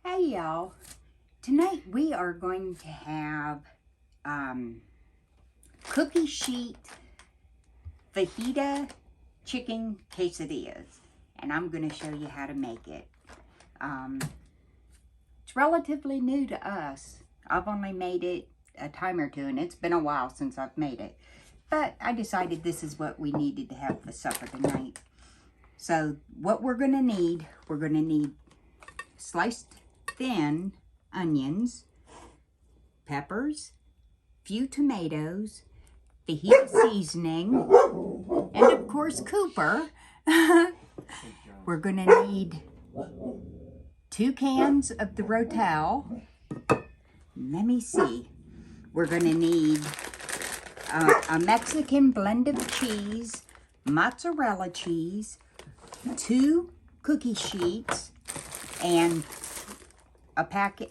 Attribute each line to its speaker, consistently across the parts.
Speaker 1: Hey y'all, tonight we are going to have cookie sheet fajita chicken quesadillas, and I'm going to show you how to make it. It's relatively new to us. I've only made it a time or two, and it's been a while since I've made it, but I decided this is what we needed to have for supper tonight. So what we're going to need sliced thin onions, peppers, few tomatoes, fajita seasoning, and of course Cooper. We're gonna need 2 cans of the Rotel. Let me see. We're gonna need a Mexican blend of cheese, mozzarella cheese, 2 cookie sheets, and a pack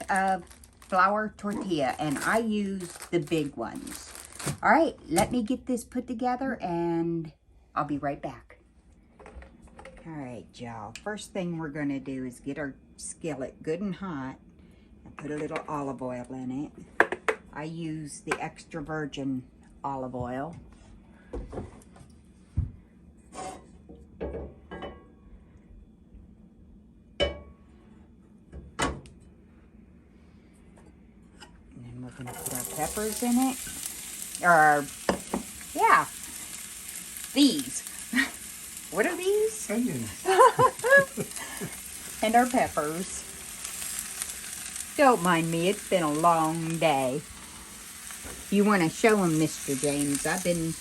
Speaker 1: of flour tortilla, and I use the big ones. All right, let me get this put together and I'll be right back. All right, y'all. First thing we're gonna do is get our skillet good and hot and put a little olive oil in it. I use the extra virgin olive oil. We're going to put our peppers in it. Yeah, these. What are these?
Speaker 2: Onions.
Speaker 1: And our peppers. Don't mind me, it's been a long day. You want to show them, Mr. James. I've been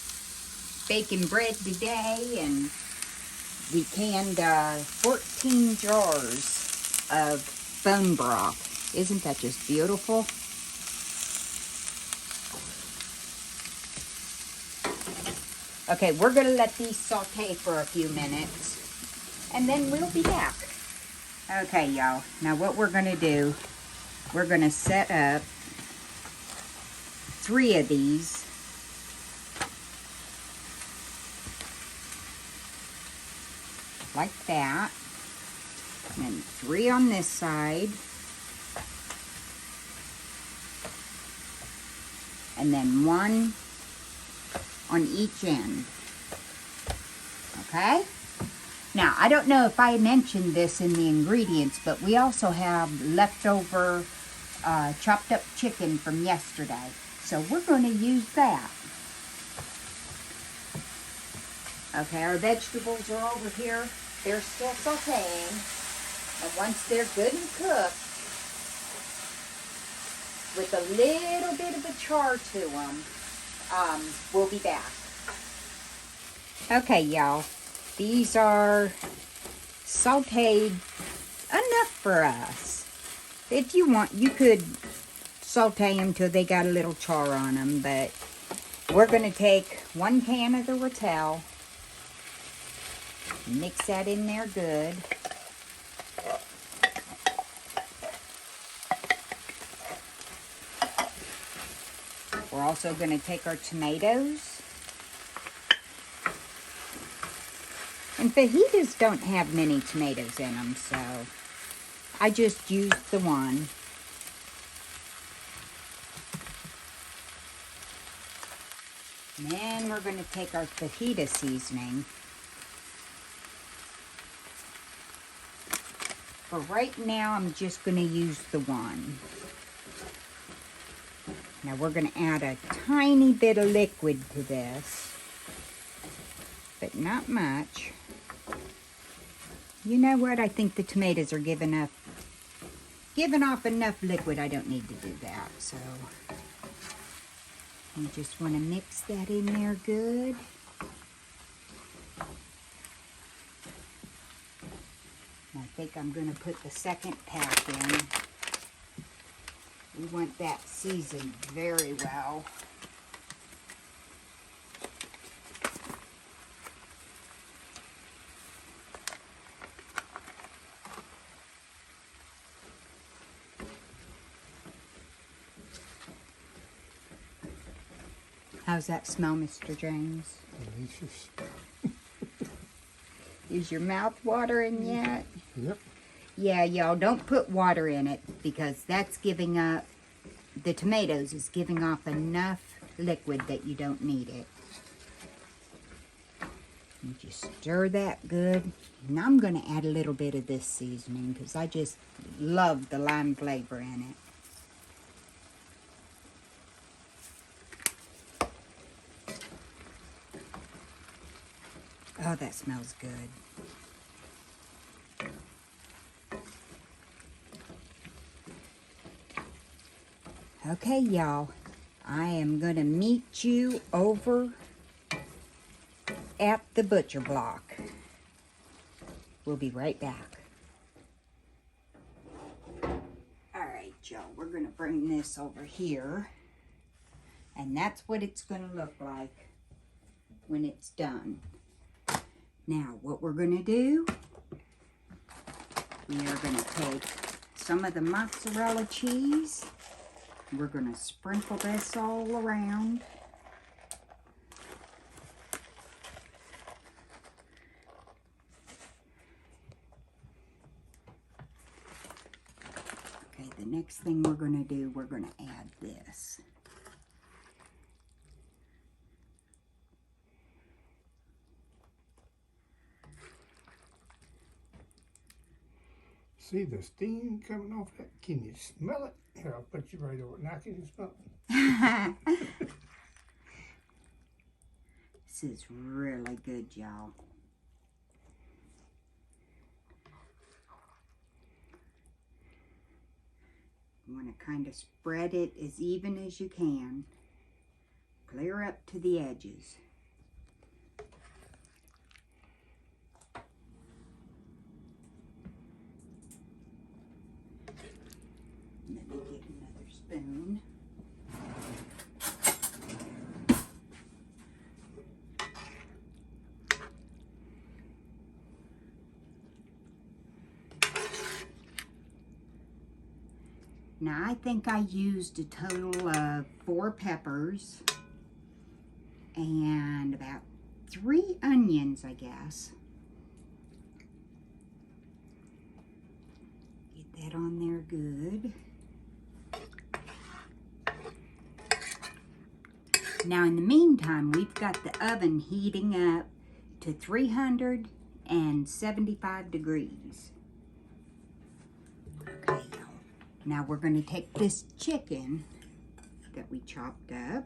Speaker 1: baking bread today, and we canned 14 jars of bone broth. Isn't that just beautiful? Okay, we're going to let these saute for a few minutes, and then we'll be back. Okay, y'all. Now what we're going to do, we're going to set up 3 of these. Like that. And then 3 on this side. And then 1 on each end. Okay? Now, I don't know if I mentioned this in the ingredients, but we also have leftover chopped up chicken from yesterday. So we're going to use that. Okay, our vegetables are over here. They're still sauteing. And once they're good and cooked, with a little bit of a char to them, we'll be back. Okay, y'all. These are sauteed enough for us. If you want, you could saute them till they got a little char on them, but we're going to take 1 can of the Rotel, mix that in there good. We're also going to take our tomatoes. And fajitas don't have many tomatoes in them, so I just used the 1. And then we're going to take our fajita seasoning. For right now, I'm just going to use the 1. Now we're going to add a tiny bit of liquid to this, but not much. You know what? I think the tomatoes are giving off enough liquid. I don't need to do that. So you just want to mix that in there good. I think I'm going to put the second pack in. We want that seasoned very well. How's that smell, Mr. James?
Speaker 2: Delicious.
Speaker 1: Is your mouth watering yet?
Speaker 2: Yep.
Speaker 1: Yeah, y'all, don't put water in it because that's giving up, the tomatoes is giving off enough liquid that you don't need it. You just stir that good. And I'm going to add a little bit of this seasoning because I just love the lime flavor in it. Oh, that smells good. Okay, y'all, I am going to meet you over at the butcher block. We'll be right back. All right, y'all, we're going to bring this over here. And that's what it's going to look like when it's done. Now, what we're going to do, we are going to take some of the mozzarella cheese. We're going to sprinkle this all around. Okay, the next thing we're going to do, we're going to add this.
Speaker 2: See the steam coming off that? Can you smell it? Here, I'll put you right over it. Now can you smell it?
Speaker 1: This is really good, y'all. You want to kind of spread it as even as you can. Clear up to the edges. Let me get another spoon. Now, I think I used a total of 4 peppers and about 3 onions, I guess. Get that on there good. Now, in the meantime, we've got the oven heating up to 375 degrees. Okay, now we're going to take this chicken that we chopped up.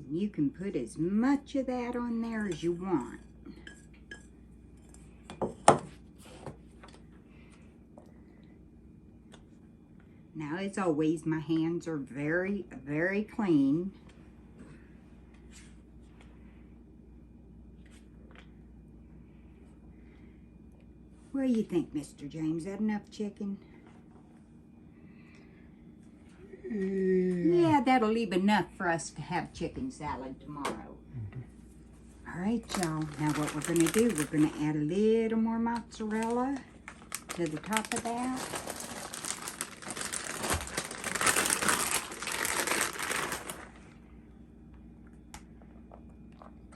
Speaker 1: You can put as much of that on there as you want. Now, as always, my hands are very, very clean. What do you think, Mr. James? Is that enough chicken? Yeah, that'll leave enough for us to have chicken salad tomorrow. All right, y'all. Now what we're going to do, we're going to add a little more mozzarella to the top of that.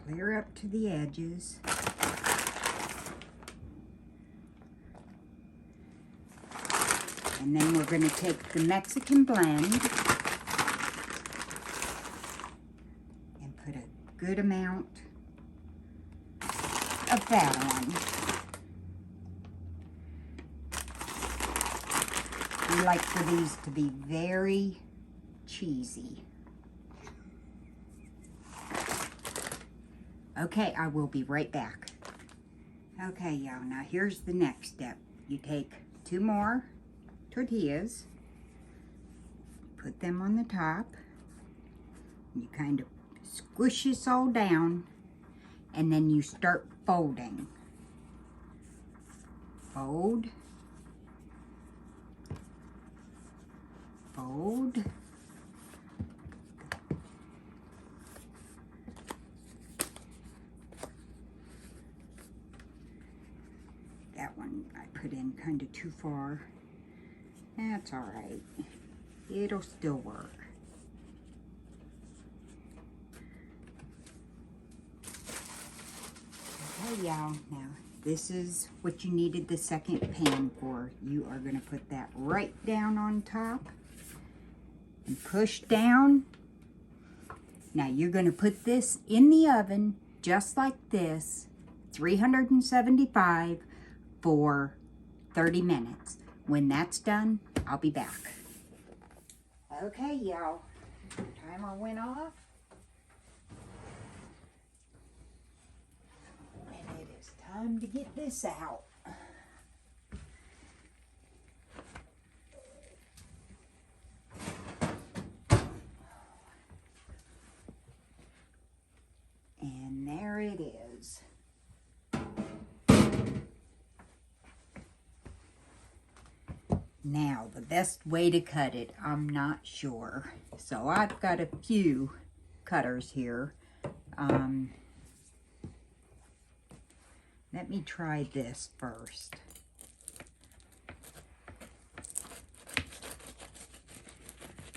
Speaker 1: Clear up to the edges. And then we're going to take the Mexican blend and put a good amount of fat on. We like for these to be very cheesy. Okay, I will be right back. Okay, y'all, now here's the next step. You take 2 more tortillas, put them on the top, you kind of squish this all down, and then you start folding. Fold, fold, that one I put in kind of too far. That's all right. It'll still work. Okay, y'all. Now, this is what you needed the second pan for. You are going to put that right down on top and push down. Now, you're going to put this in the oven just like this, 375 for 30 minutes. When that's done, I'll be back. Okay, y'all. Timer went off. And it is time to get this out. And there it is. Now, the best way to cut it, I'm not sure. So I've got a few cutters here. Let me try this first.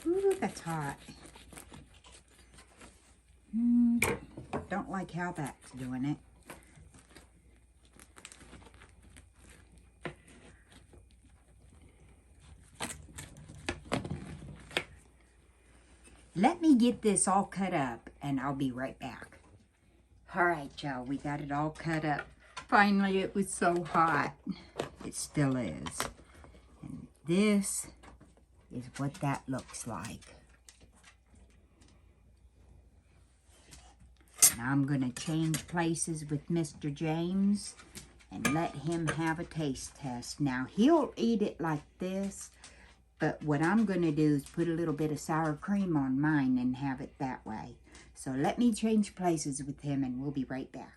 Speaker 1: Ooh, that's hot. Don't like how that's doing it. Let me get this all cut up and I'll be right back. All right, y'all, we got it all cut up. Finally, it was so hot. It still is. And this is what that looks like. Now I'm going to change places with Mr. James and let him have a taste test. Now, he'll eat it like this, but what I'm going to do is put a little bit of sour cream on mine and have it that way. So let me change places with him and we'll be right back.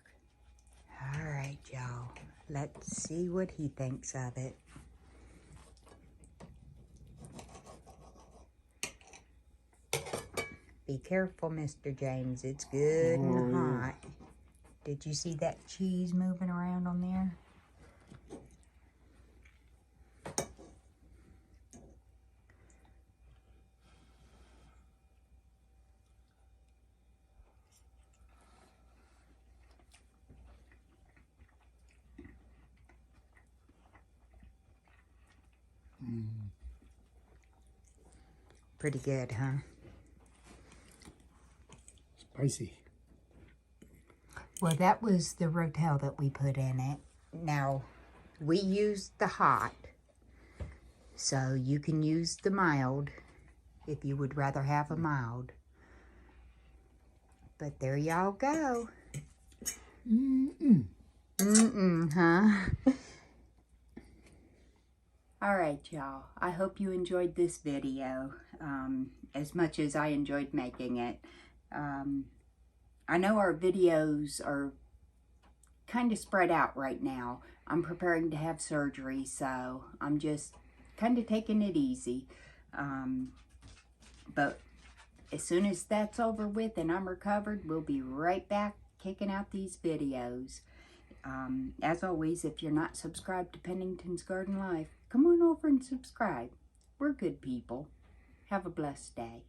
Speaker 1: All right, y'all. Let's see what he thinks of it. Be careful, Mr. James. It's good and hot. Did you see that cheese moving around on there? Pretty good, huh?
Speaker 2: Spicy.
Speaker 1: Well, that was the rotel that we put in it. Now, we used the hot, so you can use the mild if you would rather have a mild. But there y'all go. Huh? All right, y'all. I hope you enjoyed this video as much as I enjoyed making it. I know our videos are kind of spread out right now. I'm preparing to have surgery, so I'm just kind of taking it easy. But as soon as that's over with and I'm recovered, we'll be right back kicking out these videos. As always, if you're not subscribed to Pennington's Garden Life, come on over and subscribe. We're good people. Have a blessed day.